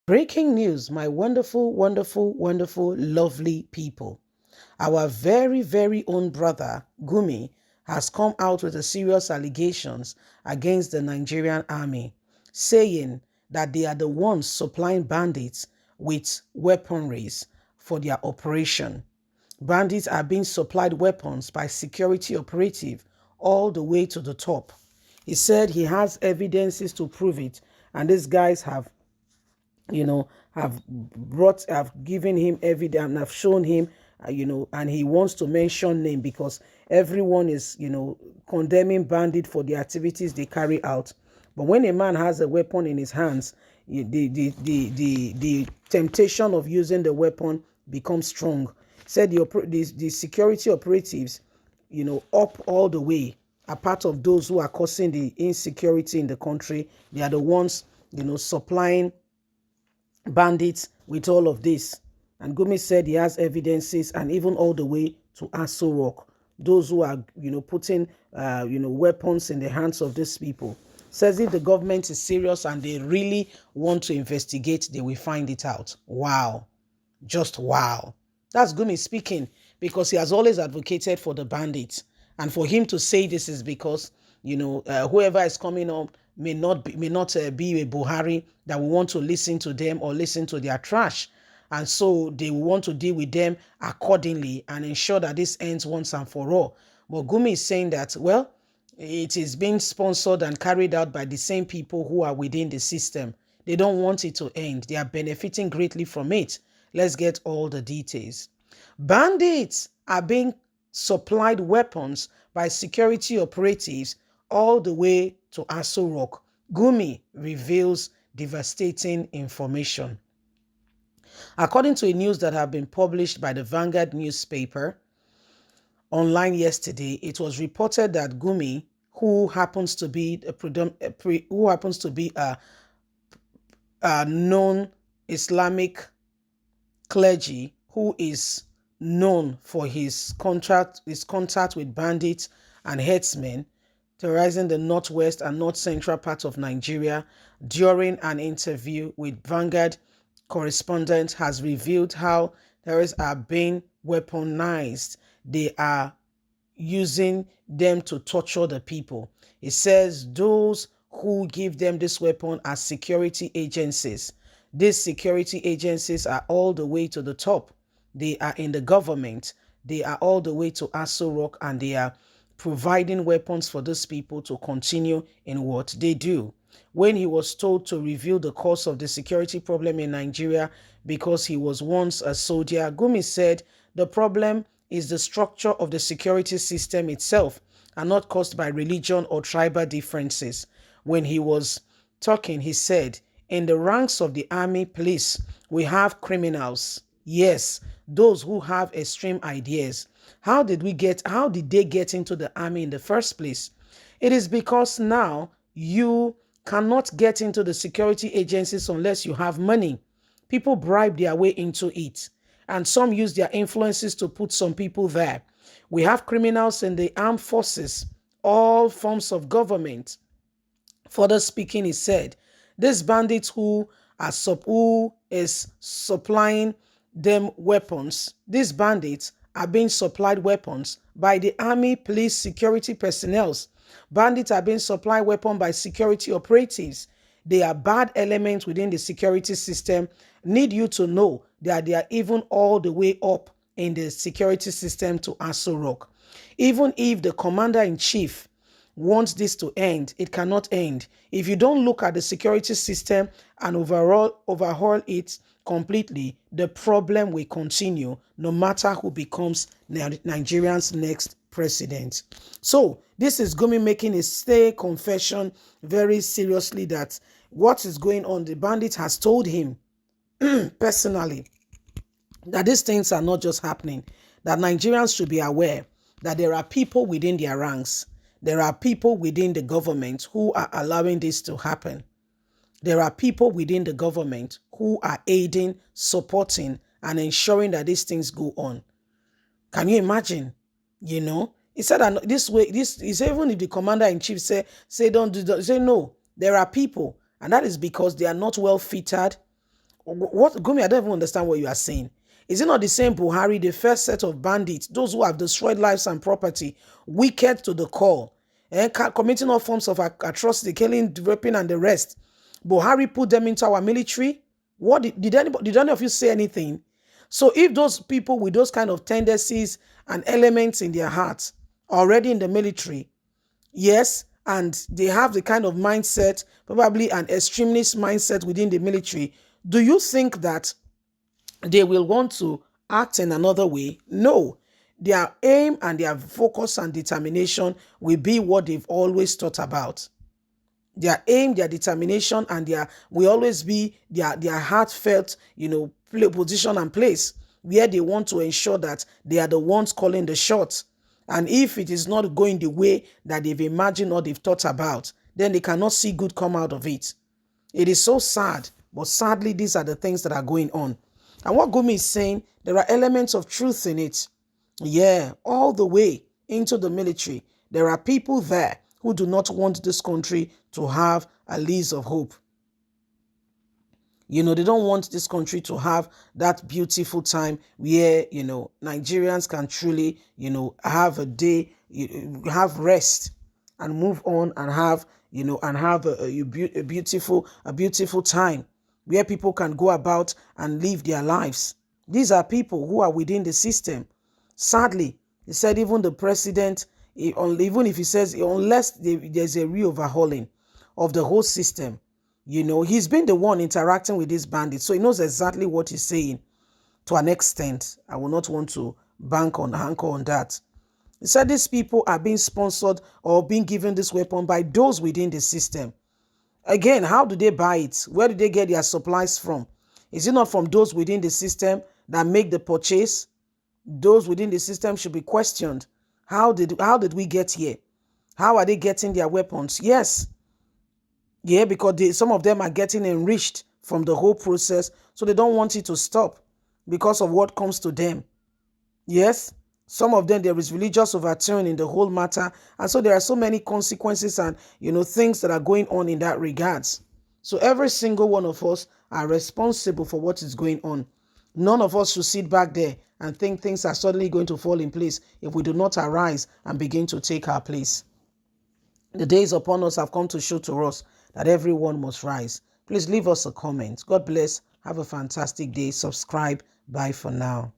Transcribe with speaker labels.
Speaker 1: Breaking news, my wonderful, wonderful, wonderful, lovely people. Our very, very own brother, Gumi, has come out with a serious allegations against the Nigerian army, saying that they are the ones supplying bandits with weaponries for their operation. Bandits are being supplied weapons by security operative all the way to the top. He said he has evidences to prove it, and these guys have given him evidence and have shown him, and he wants to mention name because everyone is, condemning bandit for the activities they carry out. But when a man has a weapon in his hands, the temptation of using the weapon becomes strong. Said the security operatives, up all the way, are part of those who are causing the insecurity in the country. They are the ones, supplying bandits with all of this. And Gumi said he has evidences, and even all the way to Aso Rock, those who are, putting, weapons in the hands of these people. Says if the government is serious and they really want to investigate, they will find it out. Wow. Just wow. That's Gumi speaking, because he has always advocated for the bandits. And for him to say this is because, whoever is coming up may not be a Buhari that will want to listen to them or listen to their trash. And so they will want to deal with them accordingly and ensure that this ends once and for all. But Gumi is saying that, well, it is being sponsored and carried out by the same people who are within the system. They don't want it to end. They are benefiting greatly from it. Let's get all the details. Bandits are being supplied weapons by security operatives all the way to Aso Rock. Gumi reveals devastating information. According to a news that have been published by the Vanguard newspaper online yesterday, it was reported that Gumi, who happens to be a known Islamic clergy, who is known for his contact with bandits and herdsmen terrorizing the northwest and north central parts of Nigeria, during an interview with Vanguard correspondent, has revealed how terrorists are being weaponized. They are using them to torture the people. It says those who give them this weapon are security agencies. These security agencies are all the way to the top. They are in the government. They are all the way to Aso Rock, and they are providing weapons for those people to continue in what they do. When he was told to reveal the cause of the security problem in Nigeria because he was once a soldier, Gumi said the problem is the structure of the security system itself and not caused by religion or tribal differences. When he was talking, he said, in the ranks of the army police, we have criminals. Yes, those who have extreme ideas. How did they get into the army in the first place? It is because now you cannot get into the security agencies unless you have money. People bribe their way into it, and some use their influences to put some people there. We have criminals in the armed forces, all forms of government. Further speaking, he said, these bandits who is supplying them weapons, these bandits are being supplied weapons by the army, police, security personnel. Bandits are being supplied weapons by security operatives. They are bad elements within the security system. Need you to know that they are even all the way up in the security system to Aso Rock. Even if the commander-in-chief wants this to end, it cannot end. If you don't look at the security system and overhaul it completely, the problem will continue no matter who becomes Nigeria's next president. So this is Gumi making a stay confession very seriously that what is going on, the bandit has told him personally that these things are not just happening, that Nigerians should be aware that there are people within their ranks. There are people within the government who are allowing this to happen. There are people within the government who are aiding, supporting, and ensuring that these things go on. Can you imagine? He said that this way, this is even if the commander-in-chief say don't do that, say no, there are people, and that is because they are not well fitted, What, Gumi, I don't even understand what you are saying. Is it not the same Buhari, the first set of bandits, those who have destroyed lives and property, wicked to the core, and committing all forms of atrocity, killing, raping, and the rest? Buhari put them into our military. What did any of you say anything? So if those people with those kind of tendencies and elements in their hearts are already in the military, yes, and they have the kind of mindset, probably an extremist mindset within the military, do you think that they will want to act in another way? No. Their aim and their focus and determination will be what they've always thought about. Their aim, their determination, and their will always be their heartfelt, position and place where they want to ensure that they are the ones calling the shots. And if it is not going the way that they've imagined or they've thought about, then they cannot see good come out of it. It is so sad, but sadly, these are the things that are going on. And what Gumi is saying, there are elements of truth in it. Yeah, all the way into the military, there are people there who do not want this country to have a lease of hope. They don't want this country to have that beautiful time where, Nigerians can truly, have a day, have rest and move on and have, and have a beautiful time where people can go about and live their lives. These are people who are within the system. Sadly, he said even the president, even if he says, unless there's a re-overhauling of the whole system, he's been the one interacting with these bandits. So he knows exactly what he's saying to an extent. I will not want to anchor on that. He said these people are being sponsored or being given this weapon by those within the system. Again, how do they buy it? Where do they get their supplies from? Is it not from those within the system that make the purchase? Those within the system should be questioned. How did we get here? How are they getting their weapons? Yes. Yeah, because some of them are getting enriched from the whole process, so they don't want it to stop because of what comes to them. Yes, some of them, there is religious overturn in the whole matter, and so there are so many consequences and things that are going on in that regards. So every single one of us are responsible for what is going on. None of us should sit back there and think things are suddenly going to fall in place if we do not arise and begin to take our place. The days upon us have come to show to us that everyone must rise. Please leave us a comment. God bless. Have a fantastic day. Subscribe. Bye for now.